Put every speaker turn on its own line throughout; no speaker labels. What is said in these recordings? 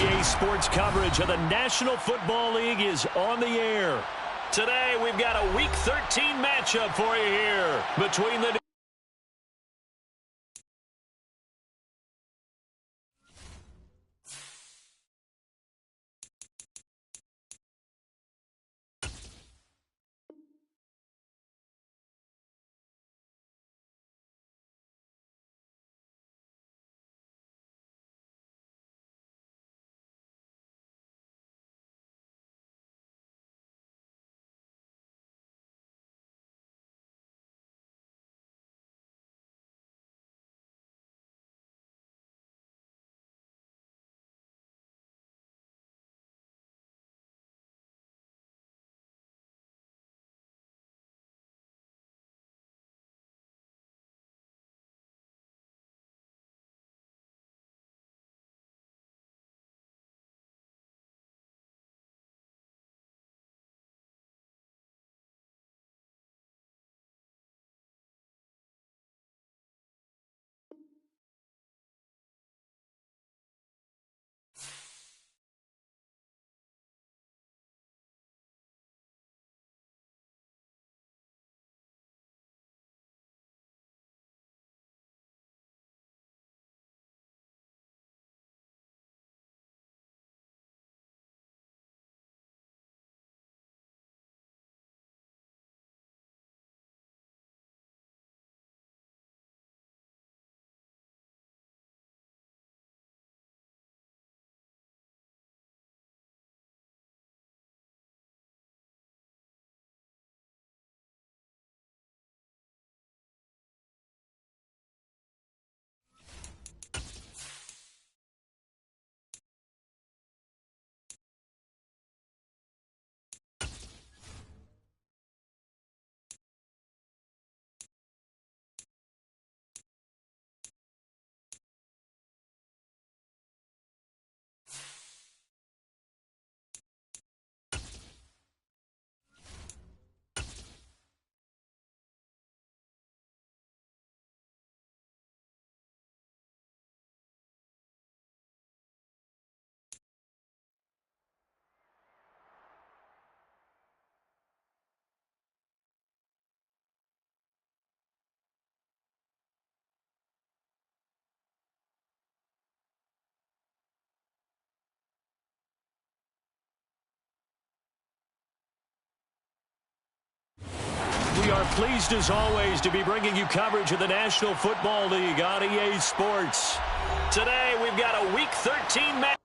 EA Sports coverage of the National Football League is on the air. Today, we've got a Week 13 matchup for you here between the We are pleased, as always, to be bringing you coverage of the National Football League on EA Sports. Today, we've got a Week 13 match.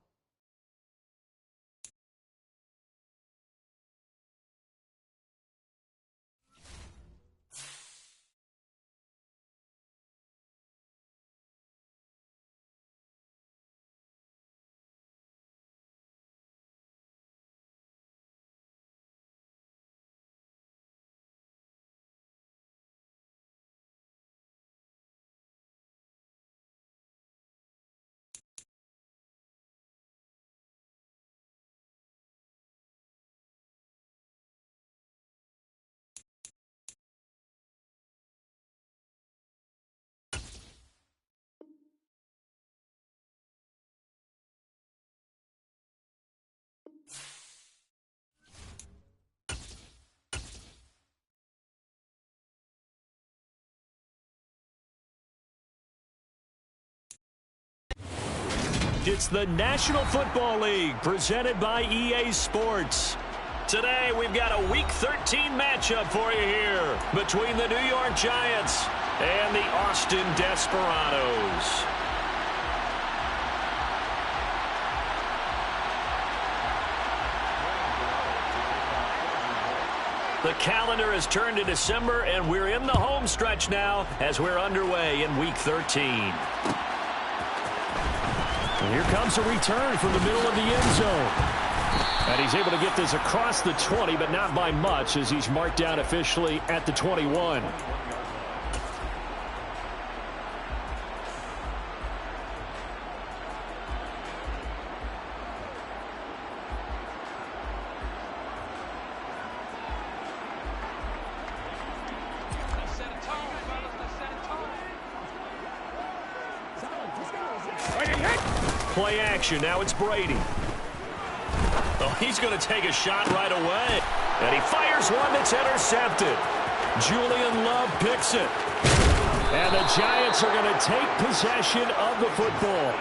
It's the National Football League presented by EA Sports. Today, we've got a Week 13 matchup for you here between the New York Giants and the Austin Desperados. The calendar has turned to December, and we're in the home stretch now as we're underway in Week 13. And here comes a return from the middle of the end zone. And he's able to get this across the 20, but not by much, as he's marked down officially at the 21. Play action. Now it's Brady. Oh, he's going to take a shot right away. And he fires one that's intercepted. Julian Love picks it. And the Giants are going to take possession of the football.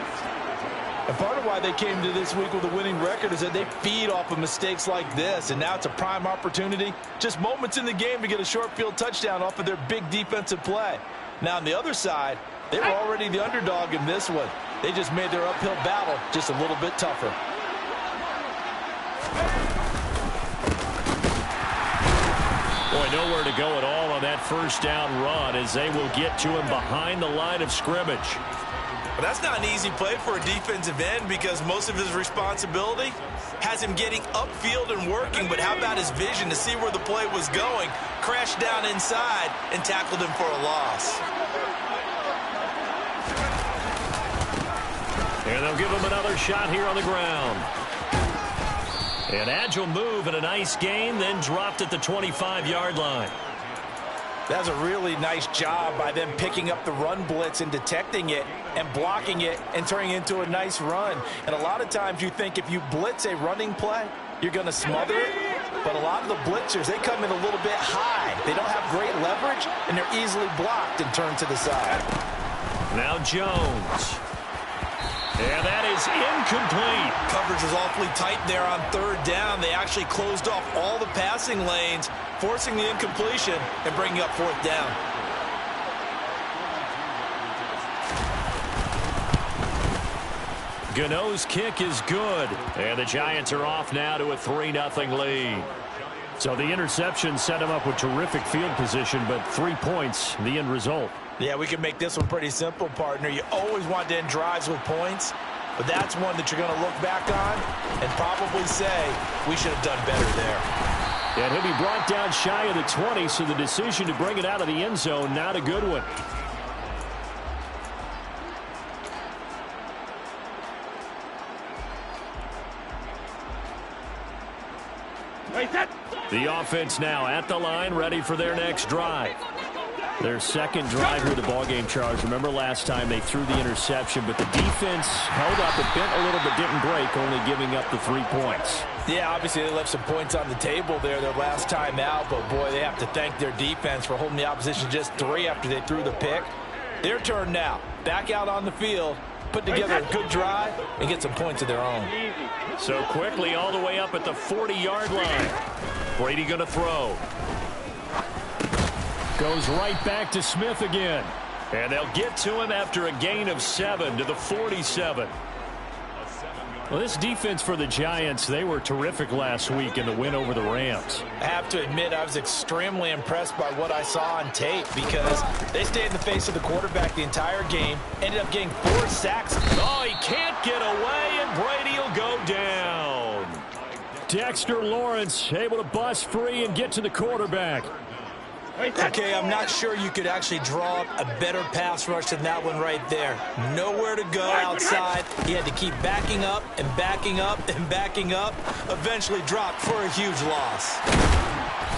And part of why they came to this week with a winning record is that they feed off of mistakes like this. And now it's a prime opportunity. Just moments in the game to get a short field touchdown off of their big defensive play. Now on the other side, they were already the underdog in this one. They just made their uphill battle just a little bit tougher.
Boy, nowhere to go at all on that first down run as they will get to him behind the line of scrimmage.
But that's not an easy play for a defensive end because most of his responsibility has him getting upfield and working. But how about his vision to see where the play was going, crashed down inside, and tackled him for a loss.
And they'll give him another shot here on the ground. An agile move and a nice gain, then dropped at the 25-yard line.
That's a really nice job by them picking up the run blitz and detecting it and blocking it and turning it into a nice run. And a lot of times you think if you blitz a running play, you're going to smother it. But a lot of the blitzers, they come in a little bit high. They don't have great leverage, and they're easily blocked and turned to the side.
Now Jones. And that is incomplete.
Coverage was awfully tight there on third down. They actually closed off all the passing lanes, forcing the incompletion and bringing up fourth down.
Gano's kick is good. And the Giants are off now to a 3-0 lead. So the interception set him up with terrific field position, but 3 points, the end result.
Yeah, we can make this one pretty simple, partner. You always want to end drives with points, but that's one that you're going to look back on and probably say we should have done better there.
And he'll be brought down shy of the 20, so the decision to bring it out of the end zone, not a good one. The offense now at the line, ready for their next drive. Their second drive here of the ballgame, Charles. Remember last time they threw the interception, but the defense held up. It bent a little but didn't break, only giving up the 3 points.
Yeah, obviously they left some points on the table there their last time out, but boy, they have to thank their defense for holding the opposition just 3 after they threw the pick. Their turn now. Back out on the field, put together a good drive, and get some points of their own.
So quickly all the way up at the 40-yard line. Brady going to throw. Goes right back to Smith again. And they'll get to him after a gain of 7 to the 47. Well, this defense for the Giants, they were terrific last week in the win over the Rams.
I have to admit, I was extremely impressed by what I saw on tape because they stayed in the face of the quarterback the entire game, ended up getting 4 sacks.
Oh, he can't get away, and Brady will go down. Dexter Lawrence able to bust free and get to the quarterback.
Okay, I'm not sure you could actually draw up a better pass rush than that one right there. Nowhere to go outside. He had to keep backing up and backing up and backing up. Eventually dropped for a huge loss.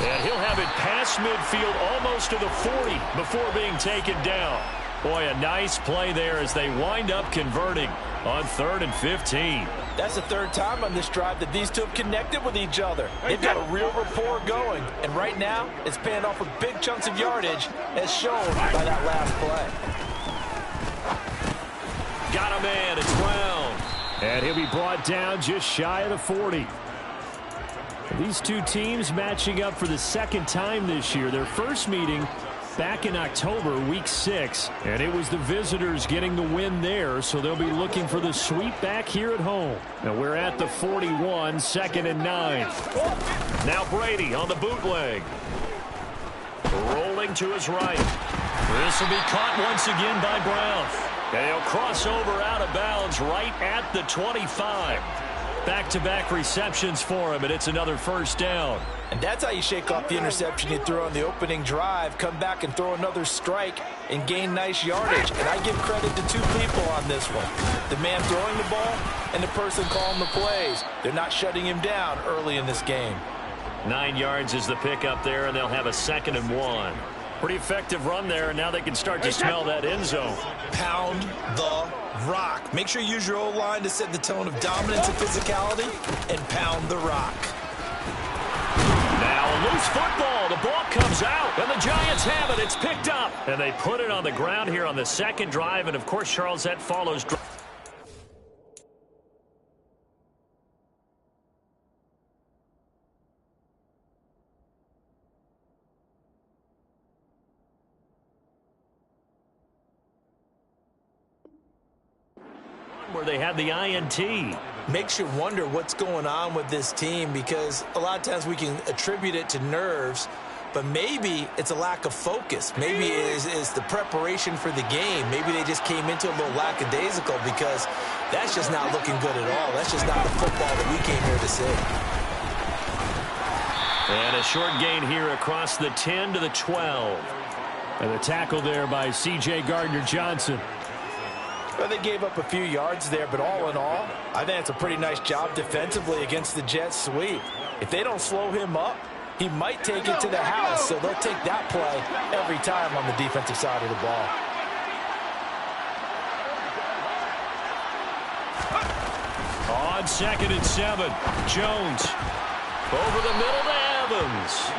And he'll have it past midfield almost to the 40 before being taken down. Boy, a nice play there as they wind up converting on 3rd and 15.
That's the 3rd time on this drive that these two have connected with each other. They've got a real rapport going. And right now, it's paying off with big chunks of yardage as shown by that last play.
Got a man. It's Brown. And he'll be brought down just shy of the 40. These two teams matching up for the 2nd time this year. Their first meeting back in October, week 6, and it was the visitors getting the win there, so they'll be looking for the sweep back here at home. Now we're at the 41, 2nd and 9. Now Brady on the bootleg. Rolling to his right. This will be caught once again by Brown. And he'll cross over out of bounds right at the 25. Back-to-back receptions for him, and it's another first down.
And that's how you shake off the interception you threw on the opening drive, come back and throw another strike and gain nice yardage. And I give credit to two people on this one. The man throwing the ball and the person calling the plays. They're not shutting him down early in this game.
9 yards is the pickup there, and they'll have a 2nd and 1. Pretty effective run there, and now they can start to smell that end zone.
Pound the rock. Make sure you use your O-line to set the tone of dominance and physicality, and pound the rock.
Now a loose football. The ball comes out, and the Giants have it. It's picked up, and they put it on the ground here on the second drive, and, of course, Charles, that follows. Where they had the INT.
Makes you wonder what's going on with this team, because a lot of times we can attribute it to nerves, but maybe it's a lack of focus. Maybe it's the preparation for the game. Maybe they just came into a little lackadaisical, because that's just not looking good at all. That's just not the football that we came here to see.
And a short gain here across the 10 to the 12. And the tackle there by C.J. Gardner-Johnson.
Well, they gave up a few yards there, but all in all, I think it's a pretty nice job defensively against the Jets sweep. If they don't slow him up, he might take it to the house, so they'll take that play every time on the defensive side of the ball.
On 2nd and 7, Jones over the middle to Evans.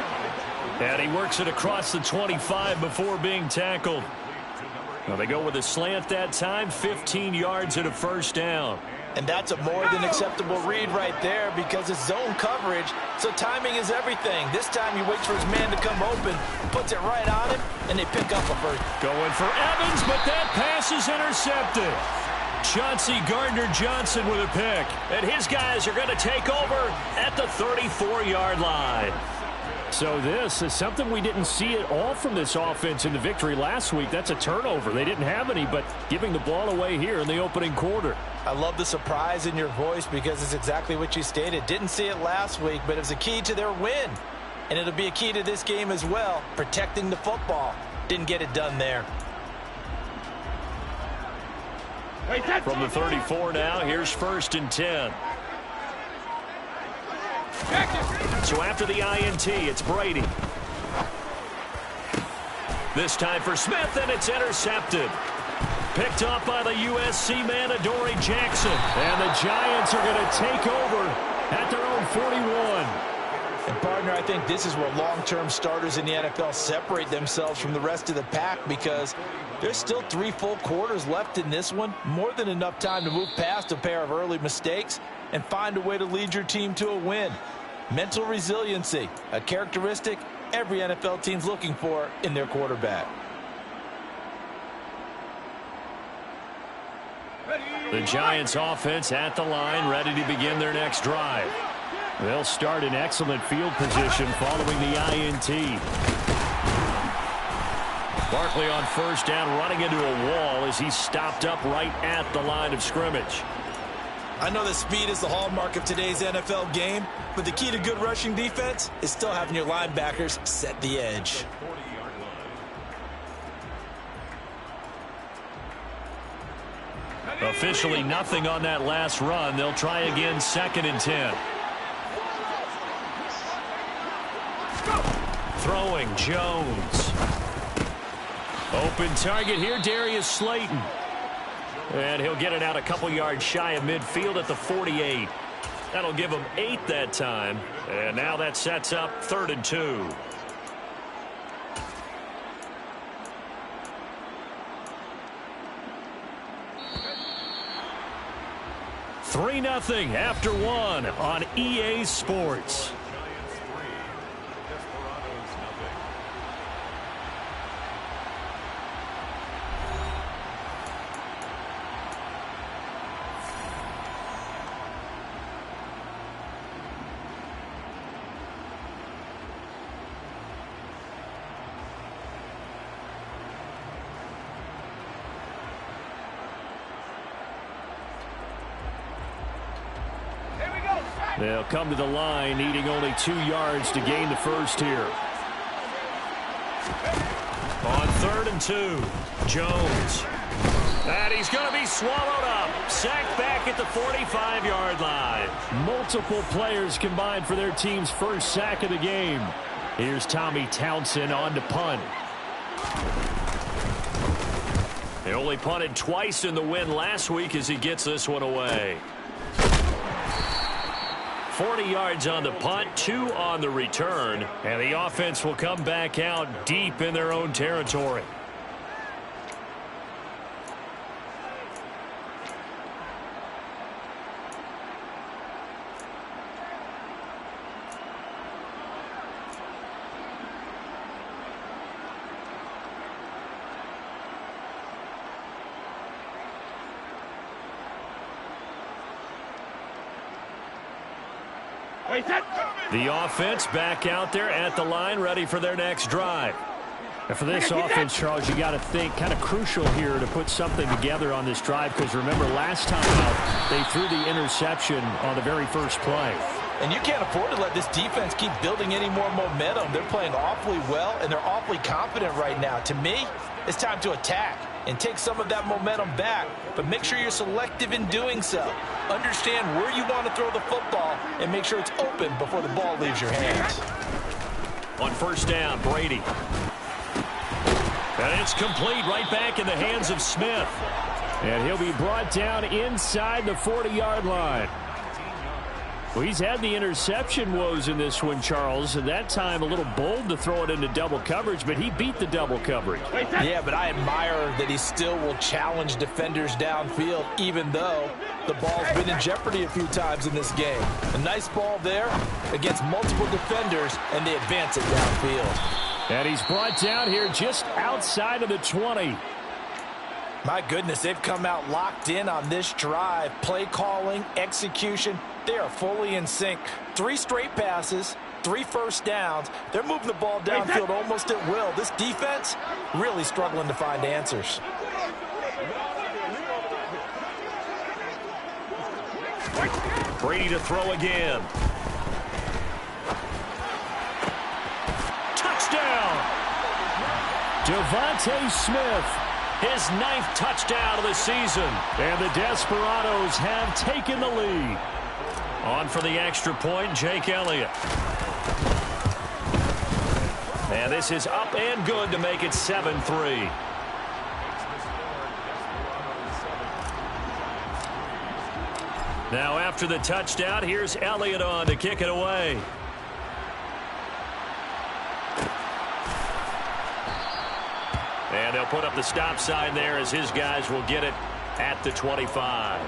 And he works it across the 25 before being tackled. Well, they go with a slant that time, 15 yards and a first down.
And that's a more than acceptable read right there, because it's zone coverage, so timing is everything. This time he waits for his man to come open, puts it right on him, and they pick up a first.
Going for Evans, but that pass is intercepted. Chauncey Gardner-Johnson with a pick. And his guys are going to take over at the 34-yard line.
So this is something we didn't see at all from this offense in the victory last week. That's a turnover. They didn't have any, but giving the ball away here in the opening quarter.
I love the surprise in your voice, because it's exactly what you stated. Didn't see it last week, but it was a key to their win. And it'll be a key to this game as well, protecting the football. Didn't get it done there.
From the 34 now, here's 1st and 10. So after the INT, it's Brady. This time for Smith, and it's intercepted. Picked up by the USC man, Adoree Jackson. And the Giants are going to take over at their own 41.
And, partner, I think this is where long-term starters in the NFL separate themselves from the rest of the pack, because there's still 3 full quarters left in this one. More than enough time to move past a pair of early mistakes and find a way to lead your team to a win. Mental resiliency, a characteristic every NFL team's looking for in their quarterback.
The Giants offense at the line, ready to begin their next drive. They'll start in excellent field position following the INT. Barkley on first down, running into a wall as he's stopped up right at the line of scrimmage.
I know that speed is the hallmark of today's NFL game, but the key to good rushing defense is still having your linebackers set the edge.
Officially nothing on that last run. They'll try again, 2nd and 10. Throwing, Jones. Open target here, Darius Slayton. And he'll get it out a couple yards shy of midfield at the 48. That'll give him 8 that time. And now that sets up 3rd and 2. Three 0 after 1 on EA Sports.
They'll come to the line, needing only 2 yards to gain the first here.
On 3rd and 2, Jones. And he's going to be swallowed up. Sacked back at the 45-yard line.
Multiple players combined for their team's first sack of the game. Here's Tommy Townsend on to punt.
They only punted twice in the win last week as he gets this one away. 40 yards on the punt, 2 on the return, and the offense will come back out deep in their own territory. The offense back out there at the line, ready for their next drive. And for this offense, Charles, you got to think kind of crucial here to put something together on this drive, because remember last time out they threw the interception on the very first play.
And you can't afford to let this defense keep building any more momentum. They're playing awfully well, and they're awfully confident right now. To me, it's time to attack and take some of that momentum back, but make sure you're selective in doing so. Understand where you want to throw the football and make sure it's open before the ball leaves your hands.
On 1st down, Brady. And it's complete, right back in the hands of Smith.
And he'll be brought down inside the 40-yard line. Well, he's had the interception woes in this one, Charles, and that time a little bold to throw it into double coverage, but he beat the double coverage.
Yeah, but I admire that he still will challenge defenders downfield, even though the ball's been in jeopardy a few times in this game. A nice ball there against multiple defenders, and they advance it downfield.
And he's brought down here just outside of the 20.
My goodness, they've come out locked in on this drive. Play calling, execution, they are fully in sync. 3 straight passes, 3 first downs. They're moving the ball downfield almost at will. This defense really struggling to find answers.
Brady to throw again. Touchdown!
Devontae Smith.
His 9th touchdown of the season.
And the Desperados have taken the lead.
On for the extra point, Jake Elliott. And this is up and good to make it 7-3. Now after the touchdown, here's Elliott on to kick it away. And they'll put up the stop sign there as his guys will get it at the 25.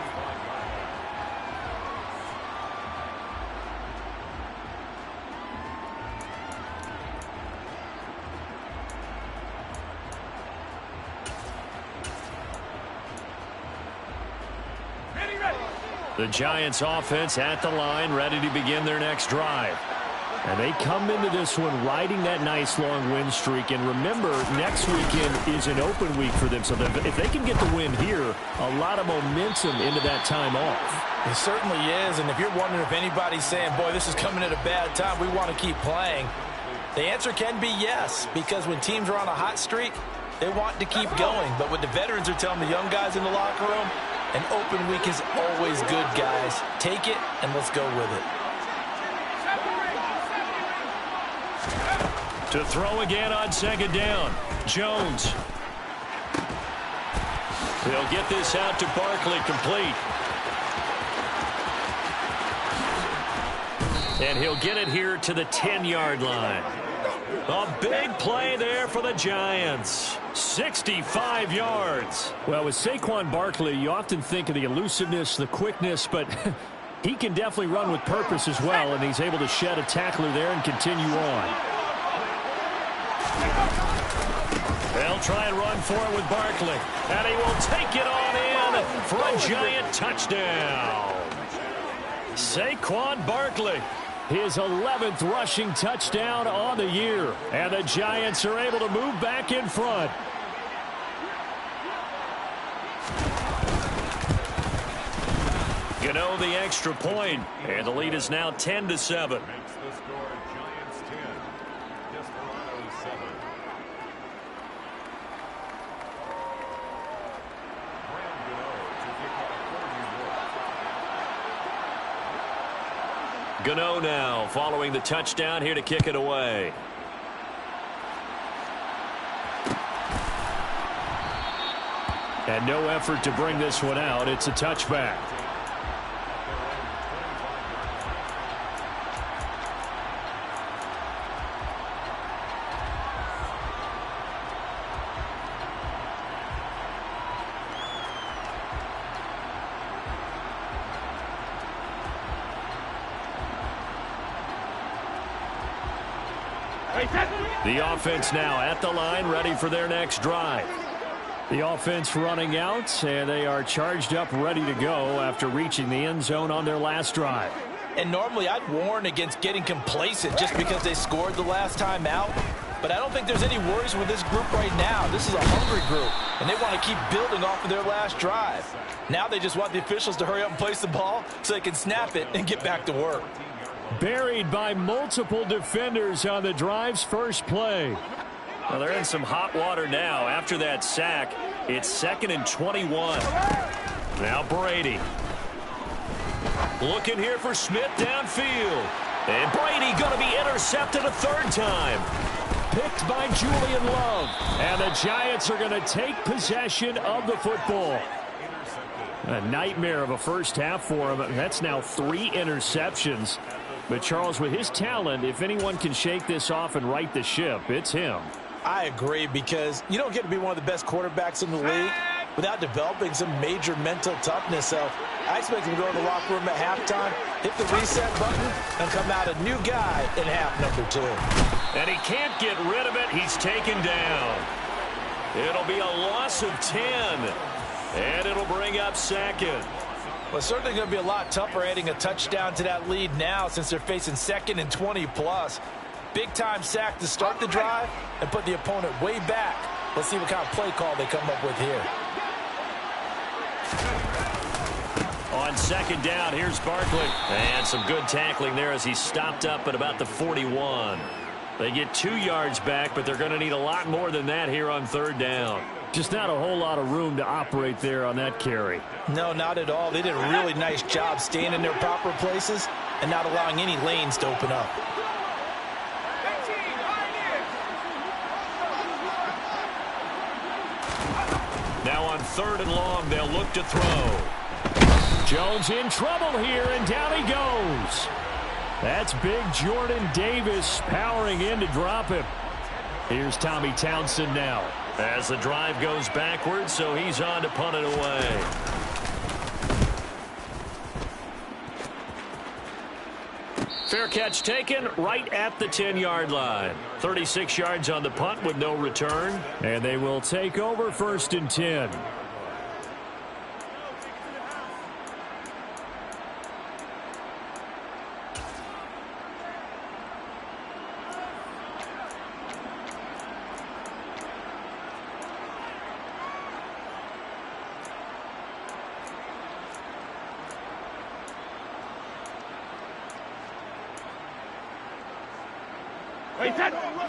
The Giants offense at the line, ready to begin their next drive.
And they come into this one riding that nice long win streak. And remember, next weekend is an open week for them. So if they can get the win here, a lot of momentum into that time off.
It certainly is. And if you're wondering if anybody's saying, boy, this is coming at a bad time, we want to keep playing, the answer can be yes. Because when teams are on a hot streak, they want to keep going. But what the veterans are telling the young guys in the locker room, an open week is always good, guys. Take it, and let's go with it.
To throw again on 2nd down, Jones. He'll get this out to Barkley, complete. And he'll get it here to the 10-yard line. A big play there for the Giants. 65 yards.
Well, with Saquon Barkley, you often think of the elusiveness, the quickness, but he can definitely run with purpose as well, and he's able to shed a tackler there and continue on.
They'll try and run for it with Barkley. And he will take it on in for a Giant touchdown. Saquon Barkley.
His 11th rushing touchdown on the year. And the Giants are able to move back in front.
Gano the extra point, and the lead is now 10-7. Gano now following the touchdown here to kick it away. And no effort to bring this one out. It's a touchback. The offense now at the line, ready for their next drive. The offense running out, and they are charged up, ready to go after reaching the end zone on their last drive.
And normally I'd warn against getting complacent just because they scored the last time out. But I don't think there's any worries with this group right now. This is a hungry group, and they want to keep building off of their last drive. Now they just want the officials to hurry up and place the ball so they can snap it and get back to work.
Buried by multiple defenders on the drive's first play.
Well, they're in some hot water now. After that sack, it's 2nd and 21. Now Brady. Looking here for Smith downfield. And Brady going to be intercepted a third time.
Picked by Julian Love. And the Giants are going to take possession of the football. A nightmare of a first half for him. That's now 3 interceptions. But Charles, with his talent, if anyone can shake this off and right the ship, it's him.
I agree, because you don't get to be one of the best quarterbacks in the league without developing some major mental toughness. So I expect him to go to the locker room at halftime, hit the reset button, and come out a new guy in half number 2.
And he can't get rid of it. He's taken down. It'll be a loss of 10. And it'll bring up 2nd.
Well, it's certainly going to be a lot tougher adding a touchdown to that lead now since they're facing 2nd and 20+. Big-time sack to start the drive and put the opponent way back. Let's see what kind of play call they come up with here.
On 2nd down, here's Barkley. And some good tackling there as he stopped up at about the 41. They get 2 yards back, but they're going to need a lot more than that here on 3rd down.
Just not a whole lot of room to operate there on that carry.
No, not at all. They did a really nice job staying in their proper places and not allowing any lanes to open up.
Now on 3rd and long, they'll look to throw.
Jones in trouble here, and down he goes. That's big Jordan Davis powering in to drop him. Here's Tommy Townsend now.
As the drive goes backwards, so he's on to punt it away. Fair catch taken right at the 10-yard line. 36 yards on the punt with no return.
And they will take over 1st and 10.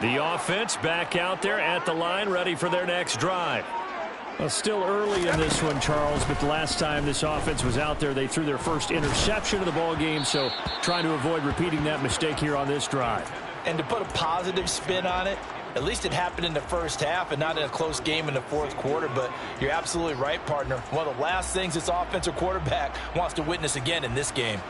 The offense back out there at the line, ready for their next drive.
Well, still early in this one, Charles, but the last time this offense was out there, they threw their first interception of the ball game, so trying to avoid repeating that mistake here on this drive.
And to put a positive spin on it, at least it happened in the first half and not in a close game in the 4th quarter. But you're absolutely right, partner. One of the last things this offensive quarterback wants to witness again in this game.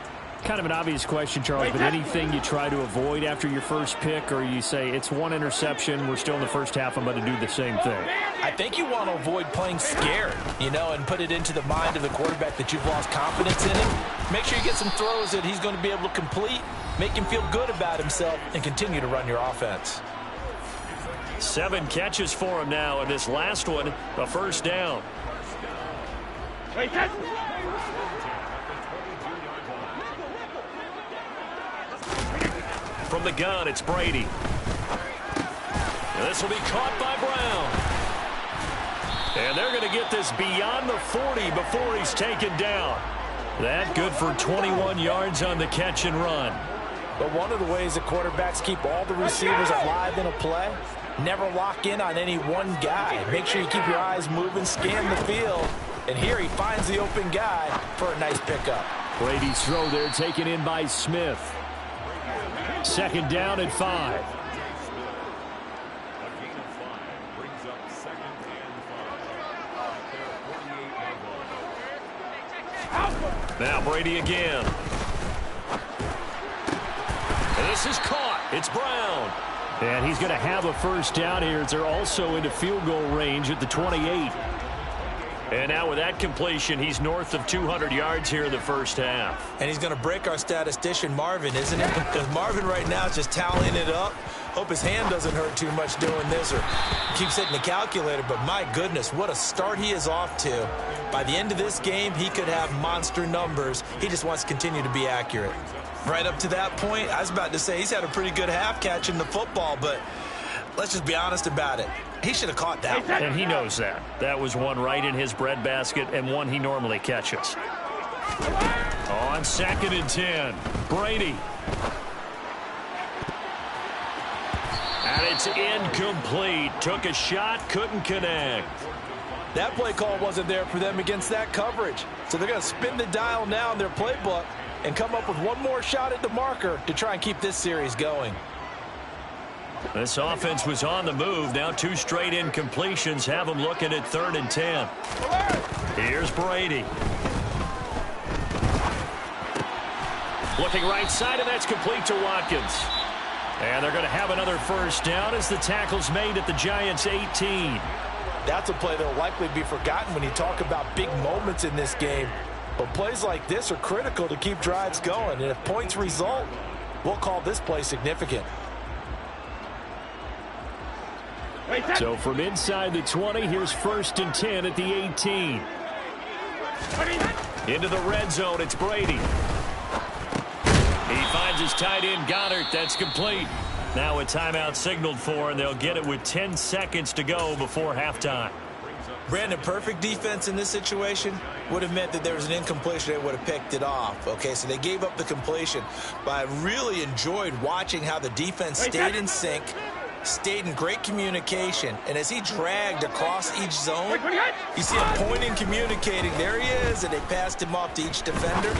Kind of an obvious question, Charles, but anything you try to avoid after your first pick, or you say it's 1 interception, we're still in the first half, I'm going to do the same thing?
I think you want to avoid playing scared, and put it into the mind of the quarterback that you've lost confidence in him. Make sure you get some throws that he's going to be able to complete, make him feel good about himself, and continue to run your offense.
7 catches for him now, and this last one, a 1st down. From the gun, it's Brady. And this will be caught by Brown. And they're going to get this beyond the 40 before he's taken down.
That good for 21 yards on the catch and run.
But one of the ways that quarterbacks keep all the receivers alive in a play, never lock in on any one guy. Make sure you keep your eyes moving, scan the field. And here he finds the open guy for a nice pickup.
Brady's throw there taken in by Smith. Second down at 5. Now Brady again. And this is caught. It's Brown. And he's going to have a first down here as they're also into field goal range at the 28. And now with that completion, he's north of 200 yards here in the first half.
And he's going to break our statistician Marvin, isn't it? Because Marvin right now is just tallying it up. Hope his hand doesn't hurt too much doing this or keeps hitting the calculator. But my goodness, what a start he is off to. By the end of this game, he could have monster numbers. He just wants to continue to be accurate. Right up to that point, I was about to say he's had a pretty good half catching the football, but let's just be honest about it. He should have caught that one.
And he knows that. That was one right in his breadbasket and one he normally catches. On 2nd and 10, Brady. And it's incomplete. Took a shot, couldn't connect.
That play call wasn't there for them against that coverage. So they're going to spin the dial now in their playbook and come up with one more shot at the marker to try and keep this series going.
This offense was on the move. Now 2 straight incompletions have them looking at 3rd and 10. Here's Brady. Looking right side, and that's complete to Watkins. And they're going to have another first down as the tackle's made at the Giants' 18.
That's a play that will likely be forgotten when you talk about big moments in this game. But plays like this are critical to keep drives going. And if points result, we'll call this play significant.
So from inside the 20, here's 1st and 10 at the 18. Into the red zone, it's Brady. He finds his tight end, Goddard. That's complete. Now a timeout signaled for, and they'll get it with 10 seconds to go before halftime.
Brandon, perfect defense in this situation would have meant that there was an incompletion. They would have picked it off. Okay, so they gave up the completion. But I really enjoyed watching how the defense stayed in sync, stayed in great communication, and as he dragged across each zone, you see him pointing, communicating. There he is, and they passed him off to each defender.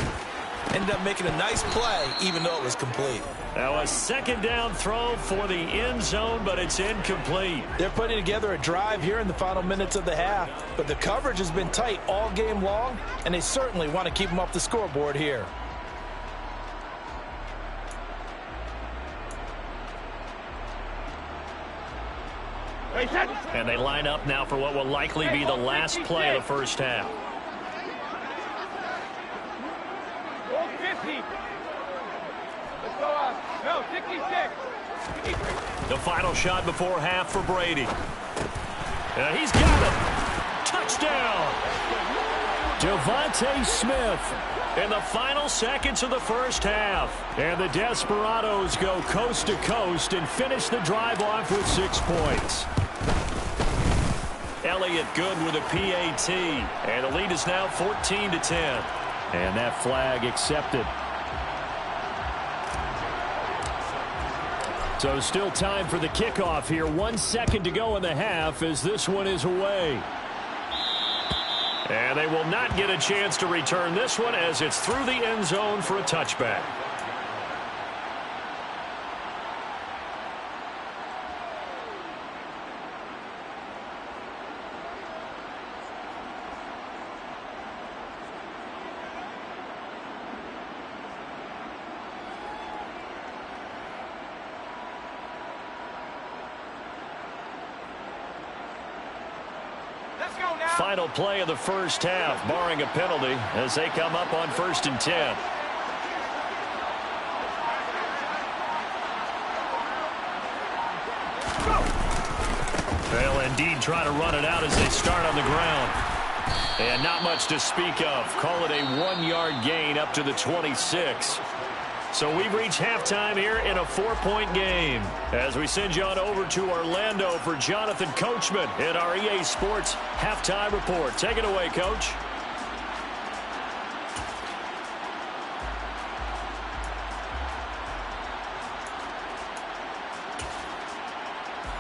Ended up making a nice play, even though it was complete.
Now a 2nd down throw for the end zone, but it's incomplete.
They're putting together a drive here in the final minutes of the half, but the coverage has been tight all game long, and they certainly want to keep them off the scoreboard here.
And they line up now for what will likely be the last play of the first half. The final shot before half for Brady. He's got it. Touchdown. Devontae Smith in the final seconds of the first half. And the Desperados go coast to coast and finish the drive off with 6 points. Elliott good with a PAT. And the lead is now 14-10. And that flag accepted. So still time for the kickoff here. 1 second to go in the half as this one is away. And they will not get a chance to return this one as it's through the end zone for a touchback. Final play of the first half, barring a penalty, as they come up on 1st and 10. They'll indeed try to run it out as they start on the ground. And not much to speak of. Call it a 1-yard gain up to the 26. So we've reached halftime here in a 4-point game. As we send you on over to Orlando for Jonathan Coachman in our EA Sports Halftime Report. Take it away, Coach.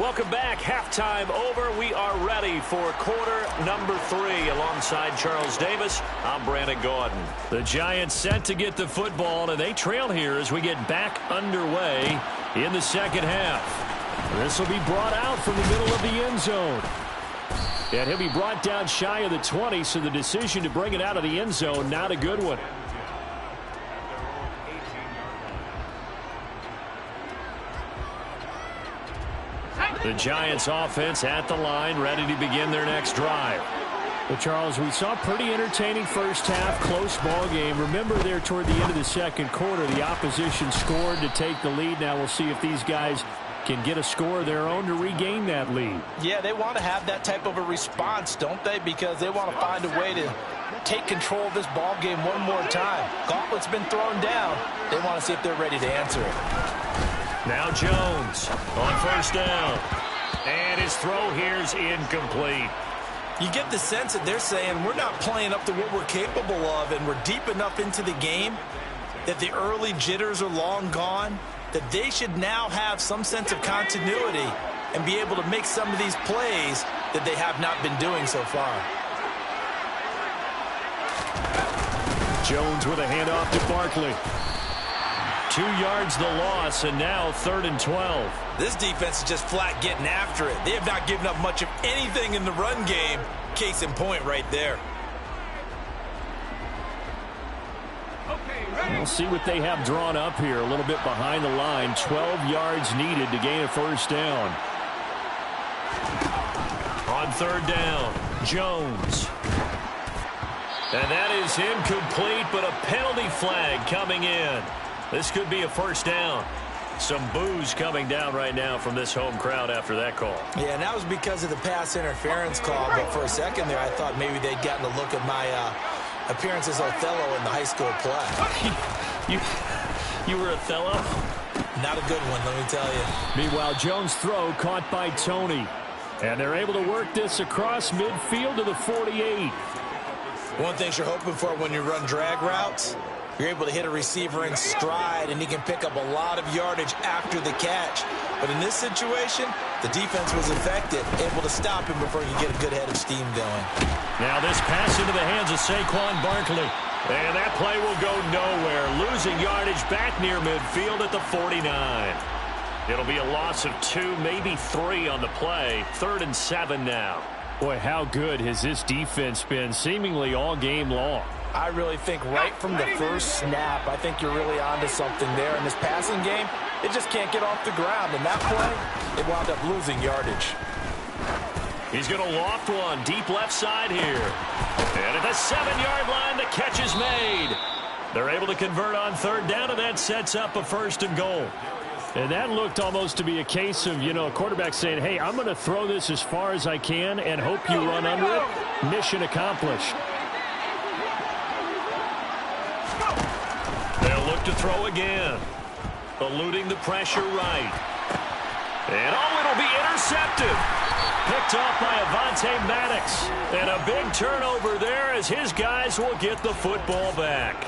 Welcome back. Halftime over. We are ready for quarter number 3. Alongside Charles Davis, I'm Brandon Gaudin. The Giants set to get the football, and they trail here as we get back underway in the second half. This will be brought out from the middle of the end zone. And he'll be brought down shy of the 20, so the decision to bring it out of the end zone, not a good one. The Giants offense at the line, ready to begin their next drive. Well, Charles, we saw a pretty entertaining first half, close ball game. Remember there toward the end of the second quarter, the opposition scored to take the lead. Now we'll see if these guys can get a score of their own to regain that lead.
Yeah, they want to have that type of a response, don't they? Because they want to find a way to take control of this ball game one more time. Gauntlet's been thrown down. They want to see if they're ready to answer it.
Now Jones on first down. And his throw here's incomplete.
You get the sense that they're saying we're not playing up to what we're capable of, and we're deep enough into the game that the early jitters are long gone, that they should now have some sense of continuity and be able to make some of these plays that they have not been doing so far.
Jones with a handoff to Barkley. 2 yards the loss, and now 3rd and 12.
This defense is just flat getting after it. They have not given up much of anything in the run game. Case in point right there.
We'll see what they have drawn up here. A little bit behind the line. 12 yards needed to gain a first down. On 3rd down, Jones. And that is incomplete, but a penalty flag coming in. This could be a first down. Some boos coming down right now from this home crowd after that call.
Yeah, and that was because of the pass interference call. But for a second there, I thought maybe they'd gotten a look at my appearance as Othello in the high school play.
You were Othello?
Not a good one, let me tell you.
Meanwhile, Jones' throw caught by Tony. And they're able to work this across midfield to the 48.
One thing you're hoping for when you run drag routes, you're able to hit a receiver in stride, and he can pick up a lot of yardage after the catch. But in this situation, the defense was effective, able to stop him before you get a good head of steam going.
Now this pass into the hands of Saquon Barkley. And that play will go nowhere. Losing yardage back near midfield at the 49. It'll be a loss of 2, maybe 3 on the play. 3rd and 7 now. Boy, how good has this defense been seemingly all game long?
I really think right from the first snap, I think you're really onto something there. In this passing game, it just can't get off the ground. And that play, it wound up losing yardage.
He's going to loft one deep left side here. And at the 7-yard line, the catch is made. They're able to convert on 3rd down, and that sets up a 1st and goal. And that looked almost to be a case of, a quarterback saying, hey, I'm going to throw this as far as I can and hope you run under it. Mission accomplished. They'll look to throw again. Eluding the pressure right. And it'll be intercepted. Picked off by Avonte Maddox. And a big turnover there as his guys will get the football back.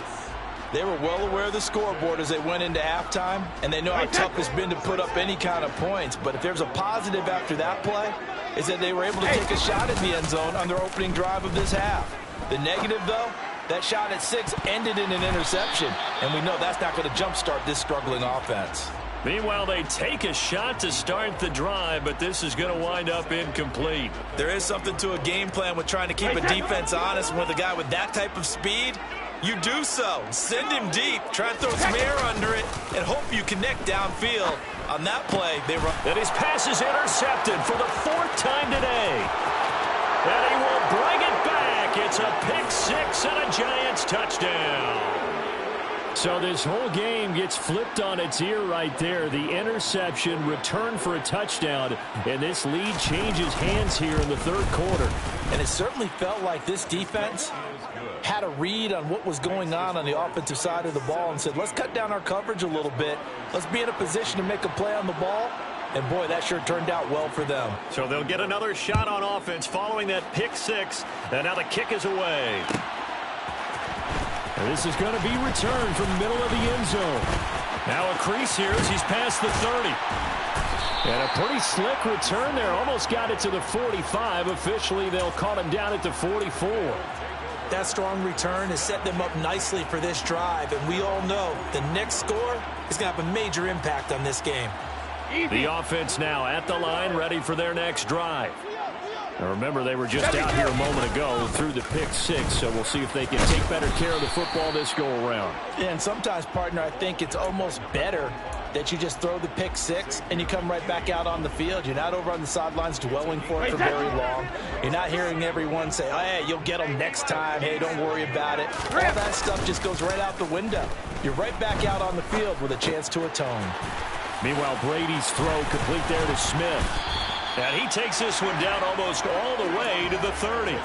They were well aware of the scoreboard as they went into halftime, and they know how tough it's been to put up any kind of points. But if there's a positive after that play, is that they were able to take a shot at the end zone on their opening drive of this half. The negative, though, that shot at 6 ended in an interception, and we know that's not going to jumpstart this struggling offense.
Meanwhile, they take a shot to start the drive, but this is going to wind up incomplete.
There is something to a game plan with trying to keep a defense honest. With a guy with that type of speed, you do so. Send him deep. Try and throw some air under it and hope you connect downfield. On that play, they run.
And his pass is intercepted for the 4th time today. And he will bring it back. It's a pick 6 and a Giants touchdown. So this whole game gets flipped on its ear right there. The interception, return for a touchdown, and this lead changes hands here in the 3rd quarter.
And it certainly felt like this defense had a read on what was going on the offensive side of the ball and said, let's cut down our coverage a little bit. Let's be in a position to make a play on the ball. And, boy, that sure turned out well for them.
So they'll get another shot on offense following that pick 6. And now the kick is away.
And this is going to be returned from the middle of the end zone.
Now a crease here as he's past the 30.
And a pretty slick return there. Almost got it to the 45. Officially, they'll call him down at the 44.
That strong return has set them up nicely for this drive, and we all know the next score is going to have a major impact on this game.
The offense now at the line, ready for their next drive. Now remember, they were just out here a moment ago through the pick six, so we'll see if they can take better care of the football this go-around.
Yeah, and sometimes, partner, I think it's almost better that you just throw the pick six and you come right back out on the field. You're not over on the sidelines dwelling for it for very long. You're not hearing everyone say, oh, hey, you'll get them next time. Hey, don't worry about it. All that stuff just goes right out the window. You're right back out on the field with a chance to atone.
Meanwhile, Brady's throw complete there to Smith. And he takes this one down almost all the way to the 30.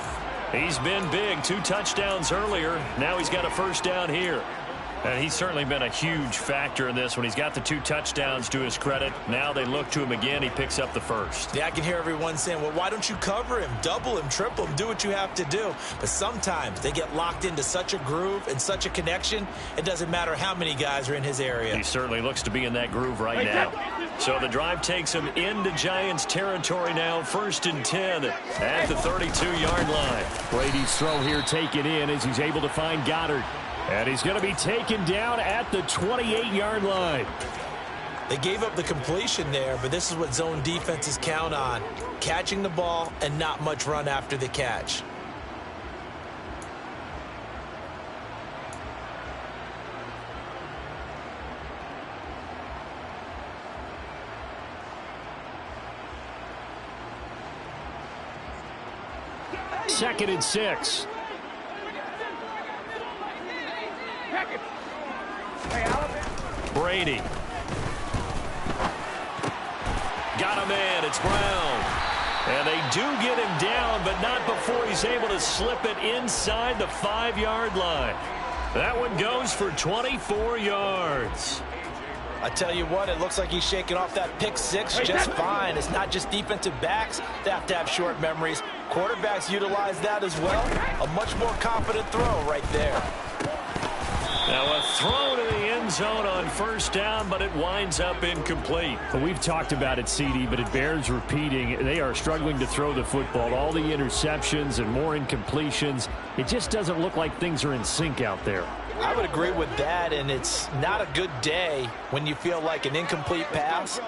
He's been big. 2 touchdowns earlier. Now he's got a first down here. And he's certainly been a huge factor in this when he's got the 2 touchdowns to his credit. Now they look to him again. He picks up the first.
Yeah, I can hear everyone saying, well, why don't you cover him, double him, triple him, do what you have to do. But sometimes they get locked into such a groove and such a connection, it doesn't matter how many guys are in his area.
He certainly looks to be in that groove right now. So the drive takes him into Giants territory now. 1st and 10 at the 32-yard line. Brady's throw here taken in as he's able to find Goddard. And he's going to be taken down at the 28-yard line.
They gave up the completion there, but this is what zone defenses count on. Catching the ball and not much run after the catch.
Second and 6. Brady. Got him in. It's Brown. And they do get him down, but not before he's able to slip it inside the 5-yard line. That one goes for 24 yards.
I tell you what, it looks like he's shaking off that pick six just fine. It's not just defensive backs that have to have short memories. Quarterbacks utilize that as well. A much more confident throw right there.
Now a throw to the end zone on first down, but it winds up incomplete. Well, we've talked about it, CD, but it bears repeating. They are struggling to throw the football. All the interceptions and more incompletions. It just doesn't look like things are in sync out there.
I would agree with that, and it's not a good day when you feel like an incomplete pass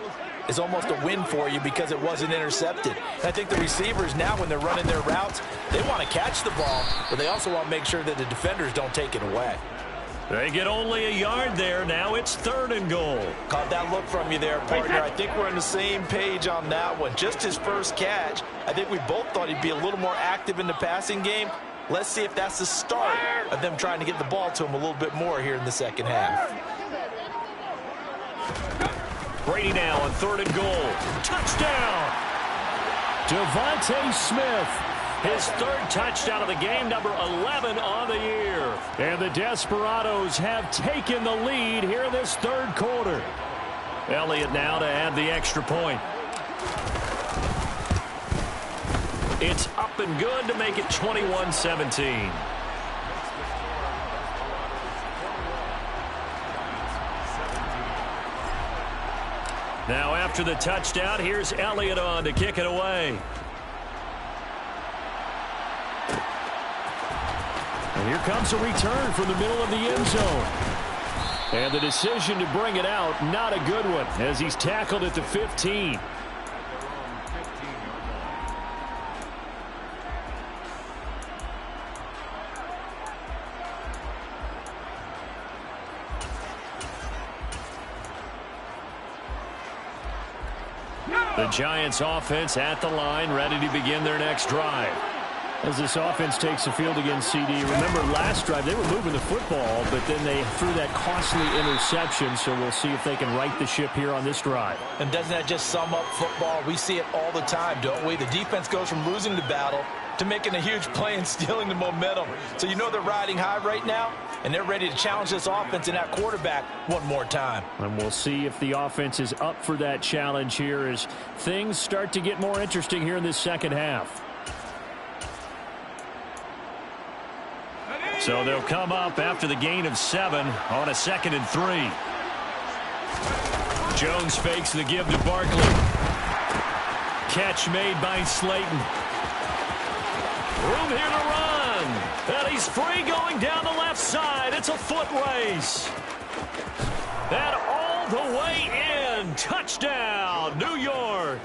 is almost a win for you because it wasn't intercepted. And I think the receivers now, when they're running their routes, they want to catch the ball, but they also want to make sure that the defenders don't take it away.
They get only a yard there. Now it's 3rd and goal.
Caught that look from you there, partner. I think we're on the same page on that one. Just his first catch. I think we both thought he'd be a little more active in the passing game. Let's see if that's the start of them trying to get the ball to him a little bit more here in the second half.
Brady now on 3rd and goal. Touchdown! Devontae Smith. His 3rd touchdown of the game, number 11 on the year. And the Desperados have taken the lead here in this 3rd quarter. Elliott now to add the extra point. It's up and good to make it 21-17. Now after the touchdown, here's Elliott on to kick it away. And here comes a return from the middle of the end zone. And the decision to bring it out, not a good one, as he's tackled at the 15. The Giants offense at the line, ready to begin their next drive. As this offense takes the field against CD, remember last drive they were moving the football, but then they threw that costly interception, so we'll see if they can right the ship here on this drive.
And doesn't that just sum up football? We see it all the time, don't we? The defense goes from losing the battle to making a huge play and stealing the momentum. So you know they're riding high right now, and they're ready to challenge this offense and that quarterback one more time.
And we'll see if the offense is up for that challenge here as things start to get more interesting here in this second half. So they'll come up after the gain of 7 on a 2nd and 3. Jones fakes the give to Barkley. catch made by Slayton. Room here to run. And he's free going down the left side. It's a foot race. And all the way in. Touchdown, New York.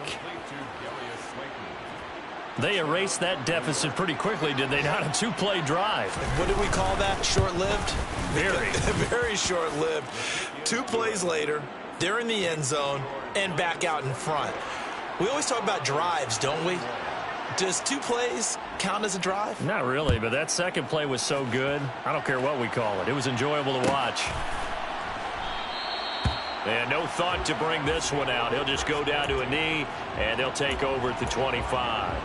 They erased that deficit pretty quickly, did they not? A two-play drive.
What did we call that? Short-lived?
Very.
Very short-lived. 2 plays later, they're in the end zone and back out in front. We always talk about drives, don't we? Does 2 plays count as a drive?
Not really, but that second play was so good. I don't care what we call it. It was enjoyable to watch. And no thought to bring this one out. He'll just go down to a knee, and they'll take over at the 25.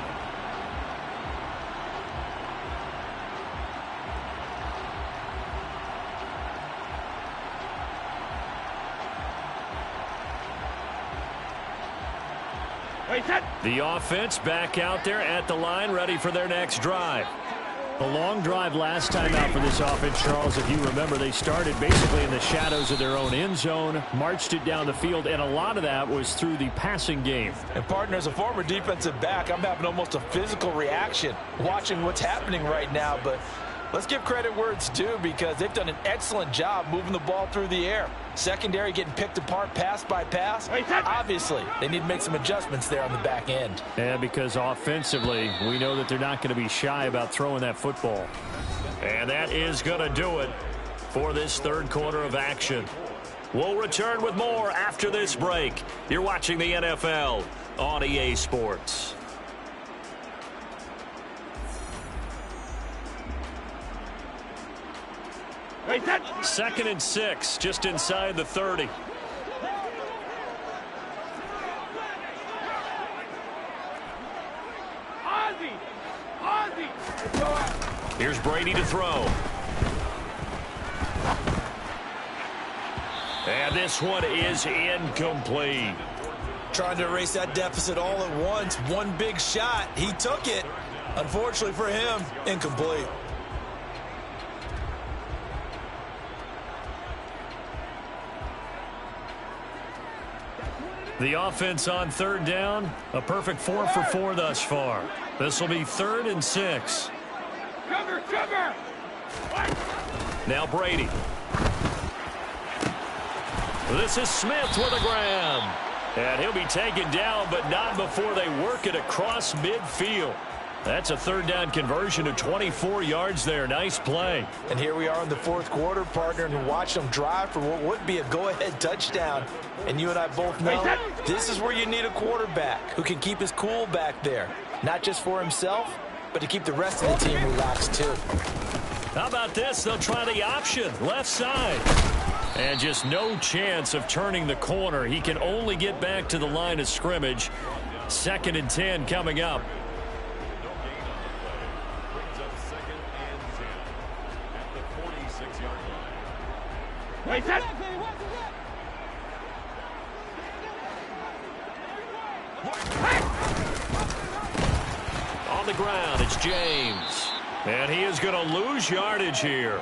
The offense back out there at the line, ready for their next drive. A long drive last time out for this offense, Charles. If you remember, they started basically in the shadows of their own end zone, marched it down the field, and a lot of that was through the passing game.
And, partner, as a former defensive back, I'm having almost a physical reaction watching what's happening right now. But let's give credit where it's due, because they've done an excellent job moving the ball through the air. Secondary getting picked apart pass by pass. Obviously, they need to make some adjustments there on the back end.
Yeah, because offensively, we know that they're not going to be shy about throwing that football. And that is going to do it for this third quarter of action. We'll return with more after this break. You're watching the NFL on EA Sports. Second and 6, just inside the 30. Here's Brady to throw. And this one is incomplete.
Trying to erase that deficit all at once. One big shot. He took it. Unfortunately for him, incomplete.
The offense on third down, a perfect 4 for 4 thus far. This will be 3rd and 6. Cover! Now Brady. This is Smith with a grab. And he'll be taken down, but not before they work it across midfield. That's a 3rd down conversion of 24 yards there. Nice play.
And here we are in the 4th quarter, partner, and watch them drive for what would be a go-ahead touchdown. And you and I both know this is where you need a quarterback who can keep his cool back there. Not just for himself, but to keep the rest of the team relaxed too.
How about this? They'll try the option, left side. And just no chance of turning the corner. He can only get back to the line of scrimmage. 2nd and 10 coming up. On the ground, it's James. And he is going to lose yardage here.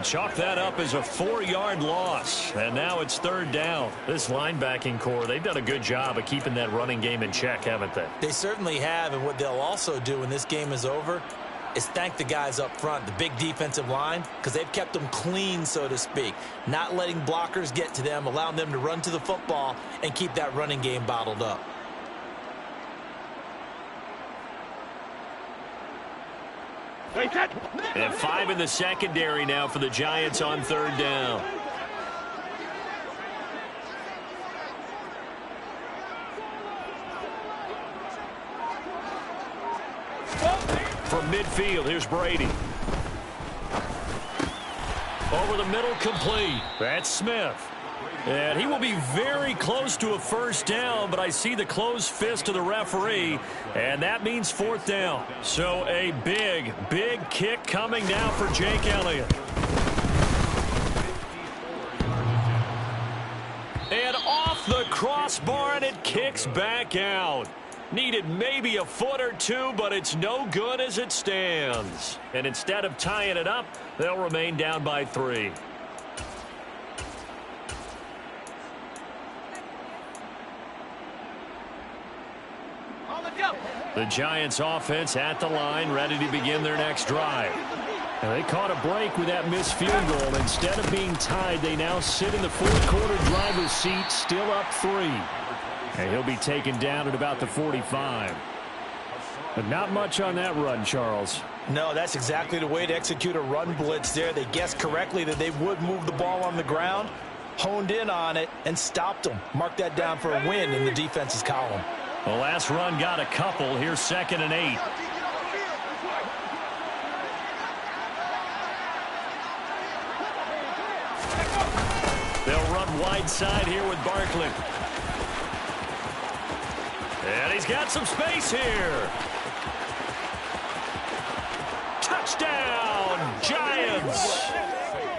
Chalk that up as a 4-yard loss. And now it's 3rd down. This linebacking core, they've done a good job of keeping that running game in check, haven't they?
They certainly have, and what they'll also do when this game is over is thank the guys up front, the big defensive line, because they've kept them clean, so to speak. Not letting blockers get to them, allowing them to run to the football and keep that running game bottled up.
And 5 in the secondary now for the Giants on 3rd down. From midfield, here's Brady. Over the middle, complete. That's Smith. And he will be very close to a 1st down, but I see the closed fist of the referee, and that means 4th down. So a big, big kick coming now for Jake Elliott. And off the crossbar, and it kicks back out. Needed maybe a foot or 2, but it's no good as it stands. And instead of tying it up, they'll remain down by 3. The Giants offense at the line, ready to begin their next drive. And they caught a break with that missed field goal. Instead of being tied, they now sit in the fourth quarter driver's seat, still up 3. And he'll be taken down at about the 45. But not much on that run, Charles.
No, that's exactly the way to execute a run blitz there. They guessed correctly that they would move the ball on the ground, honed in on it, and stopped them. Mark that down for a win in the defense's column.
The last run got a couple. Here's 2nd and 8. They'll run wide side here with Barkley. And he's got some space here. Touchdown, Giants!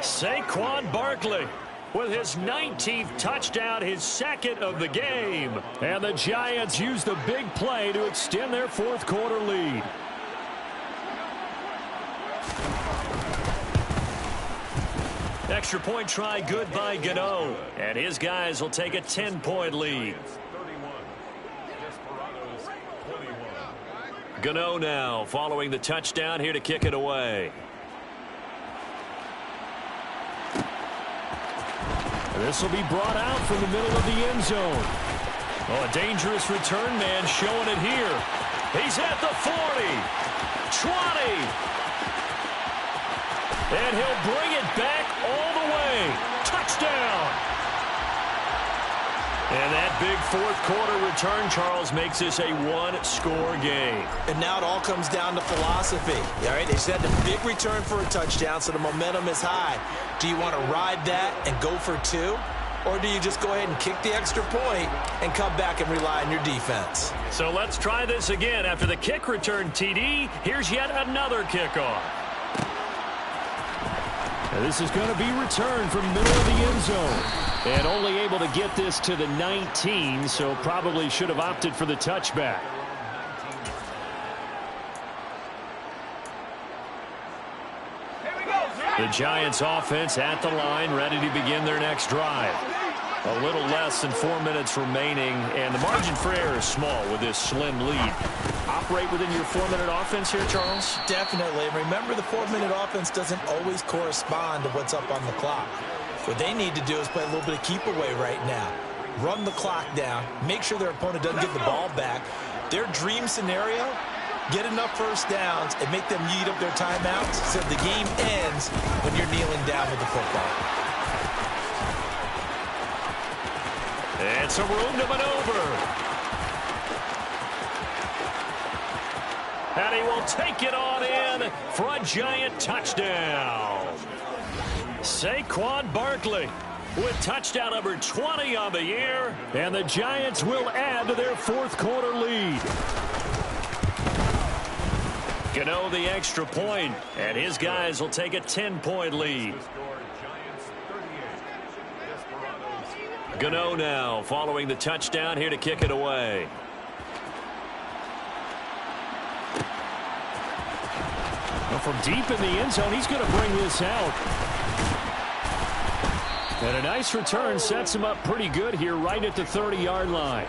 Saquon Barkley with his 19th touchdown, his 2nd of the game. And the Giants use the big play to extend their fourth quarter lead. Extra point try good by Gano. And his guys will take a 10-point lead. Gano now following the touchdown here to kick it away. This will be brought out from the middle of the end zone. Oh, a dangerous return man showing it here. He's at the 40, 20. And he'll bring it back all the way. Touchdown. And that big fourth quarter return, Charles, makes this a one-score game.
And now it all comes down to philosophy. All right, they said a big return for a touchdown, so the momentum is high. Do you want to ride that and go for 2? Or do you just go ahead and kick the extra point and come back and rely on your defense?
So let's try this again. After the kick return, TD, here's yet another kickoff. And this is going to be returned from middle of the end zone. And only able to get this to the 19, so probably should have opted for the touchback. The Giants offense at the line, ready to begin their next drive. A little less than 4 minutes remaining, and the margin for error is small with this slim lead. Operate within your 4-minute offense here, Charles?
Definitely. And remember, the 4-minute offense doesn't always correspond to what's up on the clock. What they need to do is play a little bit of keep away right now. Run the clock down. Make sure their opponent doesn't get the ball back. Their dream scenario, get enough first downs and make them eat up their timeouts so the game ends when you're kneeling down with the football.
It's a room to maneuver. And he will take it on in for a Giant touchdown. Saquon Barkley with touchdown number 20 on the year. And the Giants will add to their fourth quarter lead. Gano the extra point, and his guys will take a 10-point lead. Gano now following the touchdown here to kick it away. Well, from deep in the end zone, he's going to bring this out. And a nice return sets him up pretty good here right at the 30-yard line.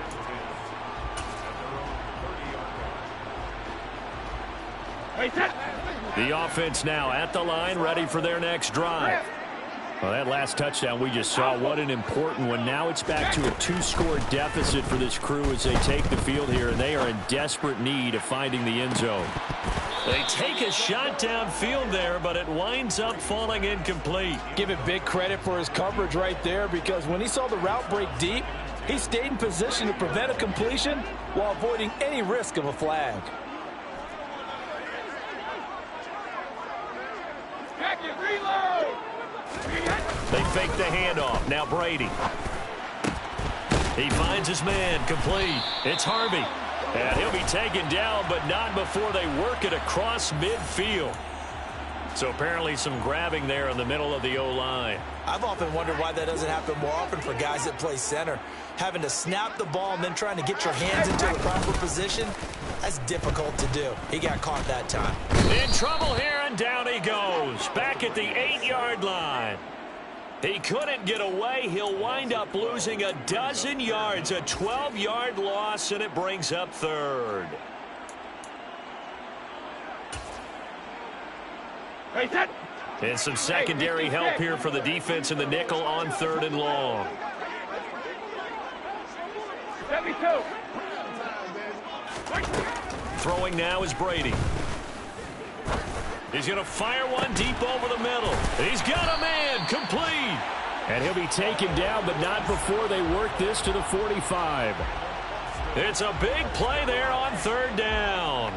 The offense now at the line, ready for their next drive. Well, that last touchdown we just saw, what an important one. Now it's back to a 2-score deficit for this crew as they take the field here, and they are in desperate need of finding the end zone. They take a shot downfield there, but it winds up falling incomplete.
Give it big credit for his coverage right there, because when he saw the route break deep, he stayed in position to prevent a completion while avoiding any risk of a flag.
They fake the handoff. Now Brady. He finds his man, complete. It's Harvey. And he'll be taken down, but not before they work it across midfield. So apparently some grabbing there in the middle of the O-line.
I've often wondered why that doesn't happen more often for guys that play center. Having to snap the ball and then trying to get your hands into the proper position, that's difficult to do. He got caught that time.
In trouble here, and down he goes. Back at the 8-yard line. He couldn't get away. He'll wind up losing a dozen yards, a 12-yard loss, and it brings up third.
And some secondary help here for the defense in the nickel on 3rd and long. Throwing now is Brady. He's going to fire one deep over the middle. He's got a man, complete.
And he'll be taken down, but not before they work this to the 45.
It's a big play there on 3rd down.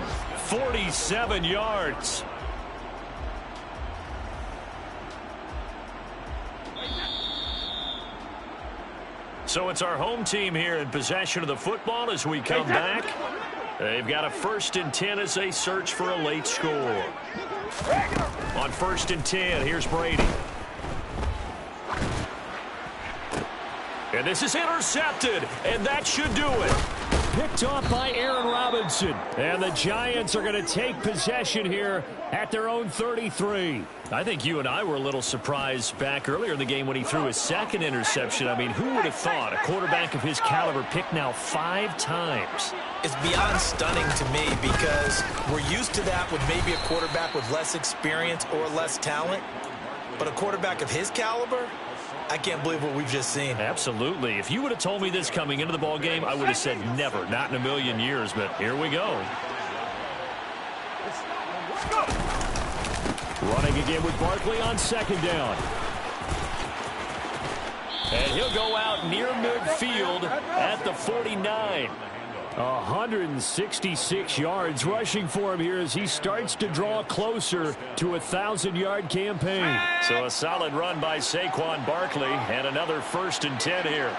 47 yards. So it's our home team here in possession of the football as we come back. They've got a 1st and 10 as they search for a late score. On 1st and 10, here's Brady. And this is intercepted, and that should do it.
Picked off by Aaron Robinson. And the Giants are going to take possession here at their own 33.
I think you and I were a little surprised back earlier in the game when he threw his 2nd interception. I mean, who would have thought a quarterback of his caliber picked now 5 times?
It's beyond stunning to me because we're used to that with maybe a quarterback with less experience or less talent. But a quarterback of his caliber, I can't believe what we've just seen.
Absolutely. If you would have told me this coming into the ball game, I would have said never, not in a million years. But here we go.
Running again with Barkley on 2nd down.
And he'll go out near midfield at the 49.
166 yards rushing for him here as he starts to draw closer to a 1,000-yard campaign.
So a solid run by Saquon Barkley and another 1st and 10 here.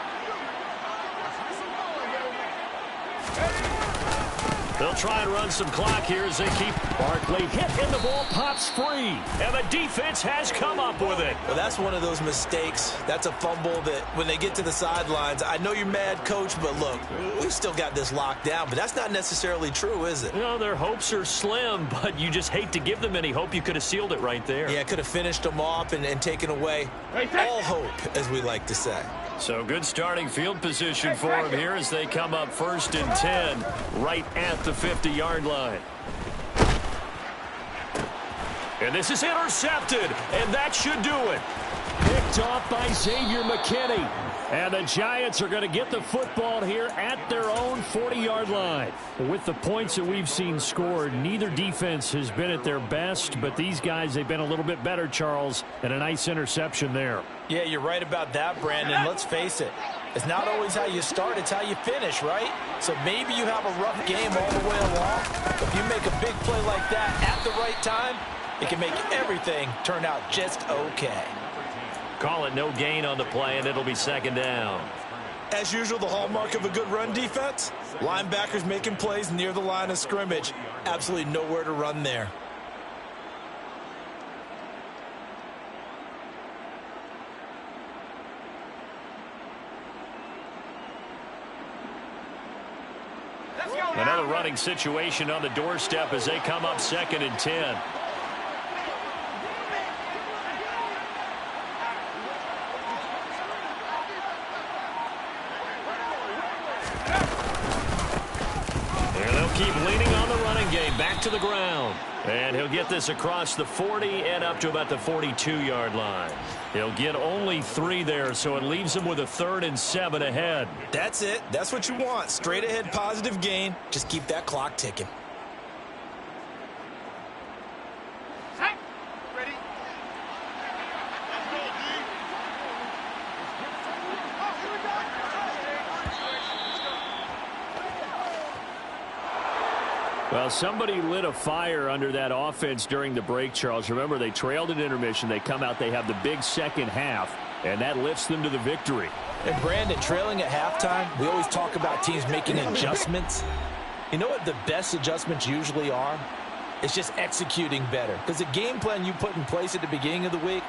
They'll try and run some clock here as they keep
Barkley hit and the ball pops free.
And the defense has come up with it.
Well, that's one of those mistakes. That's a fumble that when they get to the sidelines, I know you're mad, Coach, but look, we've still got this locked down. But that's not necessarily true, is it?
You know, their hopes are slim, but you just hate to give them any hope. You could have sealed it right there.
Yeah, could have finished them off and taken away all hope, as we like to say.
So good starting field position for him here as they come up 1st and 10 right at the 50-yard line. And this is intercepted, and that should do it.
Picked off by Xavier McKinney. And the Giants are going to get the football here at their own 40-yard line. With the points that we've seen scored, neither defense has been at their best, but these guys, they've been a little bit better, Charles, and a nice interception there.
Yeah, you're right about that, Brandon. Let's face it. It's not always how you start, it's how you finish, right? So maybe you have a rough game all the way along. If you make a big play like that at the right time, it can make everything turn out just okay.
Call it no gain on the play, and it'll be 2nd down.
As usual, the hallmark of a good run defense, linebackers making plays near the line of scrimmage. Absolutely nowhere to run there.
Another running situation on the doorstep as they come up 2nd and 10. And they'll keep leaning on the running game. Back to the ground. And he'll get this across the 40 and up to about the 42-yard line. He'll get only 3 there, so it leaves him with a 3rd and 7 ahead.
That's it. That's what you want. Straight ahead positive gain. Just keep that clock ticking.
Well, somebody lit a fire under that offense during the break, Charles. Remember, they trailed at intermission. They come out, they have the big second half, and that lifts them to the victory.
And Brandon, trailing at halftime, we always talk about teams making adjustments. You know what the best adjustments usually are? It's just executing better. Because the game plan you put in place at the beginning of the week,